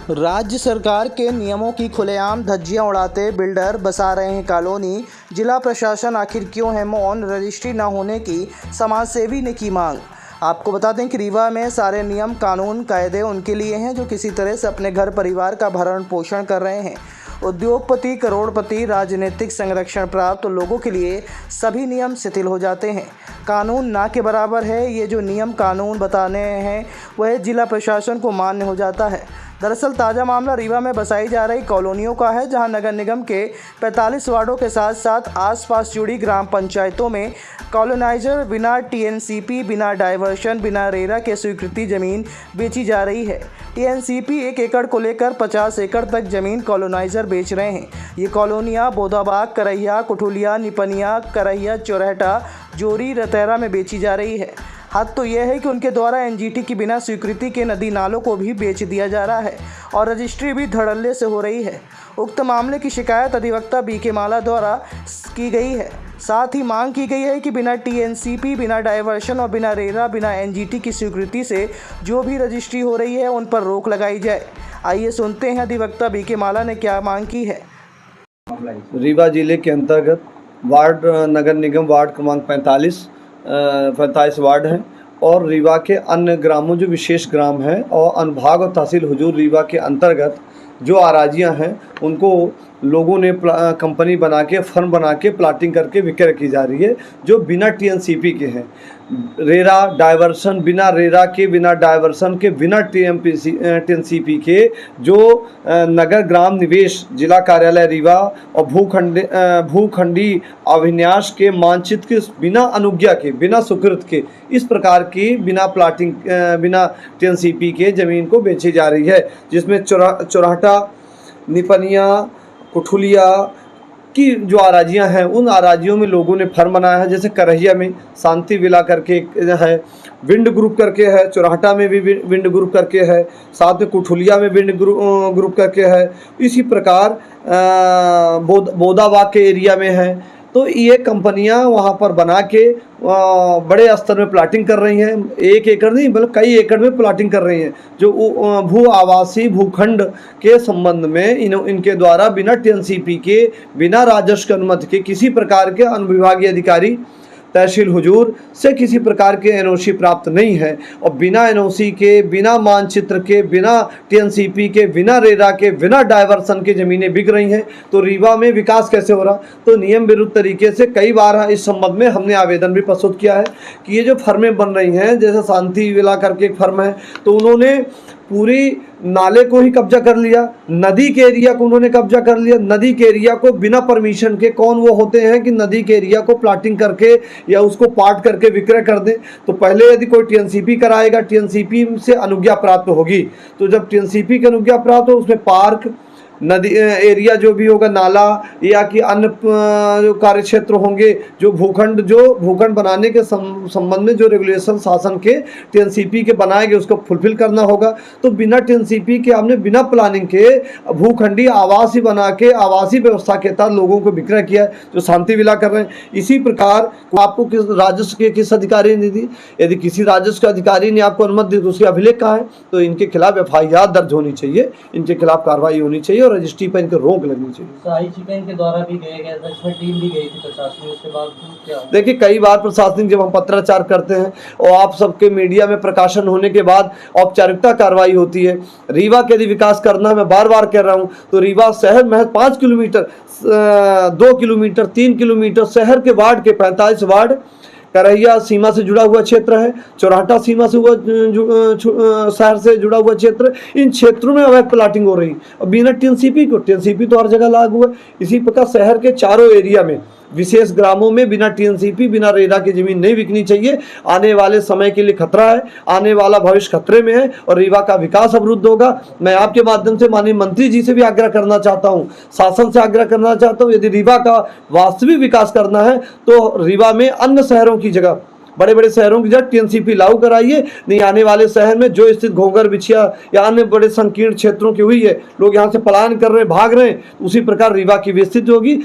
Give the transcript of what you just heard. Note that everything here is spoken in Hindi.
राज्य सरकार के नियमों की खुलेआम धज्जियां उड़ाते बिल्डर बसा रहे हैं कॉलोनी। जिला प्रशासन आखिर क्यों है मौन, रजिस्ट्री न होने की समाजसेवी ने की मांग। आपको बता दें कि रीवा में सारे नियम कानून कायदे उनके लिए हैं जो किसी तरह से अपने घर परिवार का भरण पोषण कर रहे हैं। उद्योगपति, करोड़पति, राजनीतिक संरक्षण प्राप्त लोगों के लिए सभी नियम शिथिल हो जाते हैं। कानून ना के बराबर है। ये जो नियम कानून बताने हैं वह जिला प्रशासन को मान्य हो जाता है। दरअसल ताज़ा मामला रीवा में बसाई जा रही कॉलोनियों का है, जहां नगर निगम के 45 वार्डों के साथ साथ आसपास जुड़ी ग्राम पंचायतों में कॉलोनाइजर बिना टीएनसीपी, बिना डायवर्शन, बिना रेरा के स्वीकृति ज़मीन बेची जा रही है। टीएनसीपी 1 एकड़ को लेकर 50 एकड़ तक ज़मीन कॉलोनाइजर बेच रहे हैं। ये कॉलोनियाँ बोदाबाग, करहिया, कुठुलिया, निपनिया, करहिया, चौराहटा, जोरी, रतैरा में बेची जा रही है। हद तो यह है कि उनके द्वारा एनजीटी की बिना स्वीकृति के नदी नालों को भी बेच दिया जा रहा है और रजिस्ट्री भी धड़ल्ले से हो रही है। उक्त मामले की शिकायत अधिवक्ता बीके माला द्वारा की गई है। साथ ही मांग की गई है कि बिना टीएनसीपी, बिना डायवर्शन और बिना रेरा, बिना एनजीटी की स्वीकृति से जो भी रजिस्ट्री हो रही है उन पर रोक लगाई जाए। आइए सुनते हैं अधिवक्ता बीके माला ने क्या मांग की है। रीवा जिले के अंतर्गत वार्ड नगर निगम वार्ड क्रमांक 45 वार्ड हैं और रीवा के अन्य ग्रामों जो विशेष ग्राम हैं और अनुभाग और तहसील हुजूर रीवा के अंतर्गत जो आराजियां हैं उनको लोगों ने कंपनी बना के, फर्म बना के, प्लाटिंग करके विक्रय की जा रही है जो बिना टीएनसीपी के हैं। रेरा डायवर्सन, बिना रेरा के, बिना डायवर्सन के, बिना टीएनसीपी के जो नगर ग्राम निवेश जिला कार्यालय रीवा और भूखंडी अभिन्यास के मानचित्र के बिना अनुज्ञा के, बिना स्वीकृत के, इस प्रकार की बिना प्लाटिंग, बिना टीएनसीपी के ज़मीन को बेची जा रही है, जिसमें चौराहटा, निपनिया, कुठुलिया की जो आराजियां हैं उन आराजियों में लोगों ने फर्म बनाया है। जैसे करहिया में शांति विला करके है, विंड ग्रुप करके है, चौराहटा में भी विंड ग्रुप करके है, साथ में कुठुलिया में विंड ग्रुप करके है। इसी प्रकार बोदाबाग के एरिया में है। तो ये कंपनियां वहाँ पर बना के बड़े स्तर में प्लाटिंग कर रही हैं। 1 एकड़ नहीं बल्कि कई एकड़ में प्लाटिंग कर रही हैं जो भू आवासीय भूखंड के संबंध में इनके द्वारा बिना टीएनसीपी के, बिना राजस्व अनुमति के, किसी प्रकार के अनुविभागीय अधिकारी, तहसील हुजूर से किसी प्रकार के एनओसी प्राप्त नहीं है और बिना एनओसी के, बिना मानचित्र के, बिना टीएनसीपी के, बिना रेरा के, बिना डायवर्सन के ज़मीनें बिक रही हैं। तो रीवा में विकास कैसे हो रहा? तो नियम विरुद्ध तरीके से कई बार इस संबंध में हमने आवेदन भी प्रस्तुत किया है कि ये जो फर्में बन रही हैं, जैसे शांति विला करके एक फर्म है, तो उन्होंने पूरी नाले को ही कब्जा कर लिया, नदी के एरिया को उन्होंने कब्जा कर लिया। नदी के एरिया को बिना परमिशन के, कौन वो होते हैं कि नदी के एरिया को प्लाटिंग करके या उसको पाट करके विक्रय कर दें? तो पहले यदि कोई टीएनसीपी कराएगा, टीएनसीपी से अनुज्ञा प्राप्त होगी, तो जब टीएनसीपी की अनुज्ञा प्राप्त हो उसमें पार्क, नदी एरिया जो भी होगा, नाला या कि अन्य जो कार्य क्षेत्र होंगे, जो भूखंड बनाने के संबंध में जो रेगुलेशन शासन के टीएनसीपी के बनाए गए उसको फुलफिल करना होगा। तो बिना टीएनसीपी के हमने बिना प्लानिंग के भूखंडी आवासीय बना के आवासीय व्यवस्था के तहत लोगों को विक्रय किया जो शांति विला कर रहे हैं। इसी प्रकार आपको किस राजस्व के किस अधिकारी ने दी? यदि किसी राजस्व के अधिकारी ने आपको अनुमति दी तो उसके अभिलेख कहाँ है? तो इनके खिलाफ FIR दर्ज होनी चाहिए, इनके खिलाफ कार्रवाई होनी चाहिए और रजिस्ट्री पर इनके रोक लगनी चाहिए। के द्वारा भी गया गया था, इसमें टीम भी गई थी प्रशासनिक, उसके बाद क्या? देखिए, कई बार प्रशासनिक जब हम पत्राचार करते हैं और आप सबके मीडिया में प्रकाशन होने के बाद औपचारिकता कार्रवाई होती है। रीवा के यदि विकास करना, मैं बार बार कह रहा हूँ, तो रीवा शहर महज 5 किलोमीटर, 2 किलोमीटर, 3 किलोमीटर शहर के वार्ड के 45 वार्ड, करहिया सीमा से जुड़ा हुआ क्षेत्र है, चौराहटा सीमा से शहर से जुड़ा हुआ क्षेत्र, इन क्षेत्रों में अवैध प्लाटिंग हो रही और बिना टीएनसीपी को। टीएनसीपी तो हर जगह लागू है। इसी प्रकार शहर के चारों एरिया में, विशेष ग्रामों में बिना टीएनसीपी, बिना रेरा की जमीन नहीं बिकनी चाहिए। आने वाले समय के लिए खतरा है, आने वाला भविष्य खतरे में है और रीवा का विकास अवरुद्ध होगा। मैं आपके माध्यम से माननीय मंत्री जी से भी आग्रह करना चाहता हूं, शासन से आग्रह करना चाहता हूं, यदि रीवा का वास्तविक विकास करना है तो रीवा में अन्य शहरों की जगह, बड़े बड़े शहरों की जगह टीएनसीपी लागू कराइए। नहीं आने वाले शहर में जो स्थिति घोंघर, बिछिया या अन्य बड़े संकीर्ण क्षेत्रों की हुई है, लोग यहाँ से पलायन कर रहे हैं, भाग रहे हैं, उसी प्रकार रीवा की भी स्थिति होगी।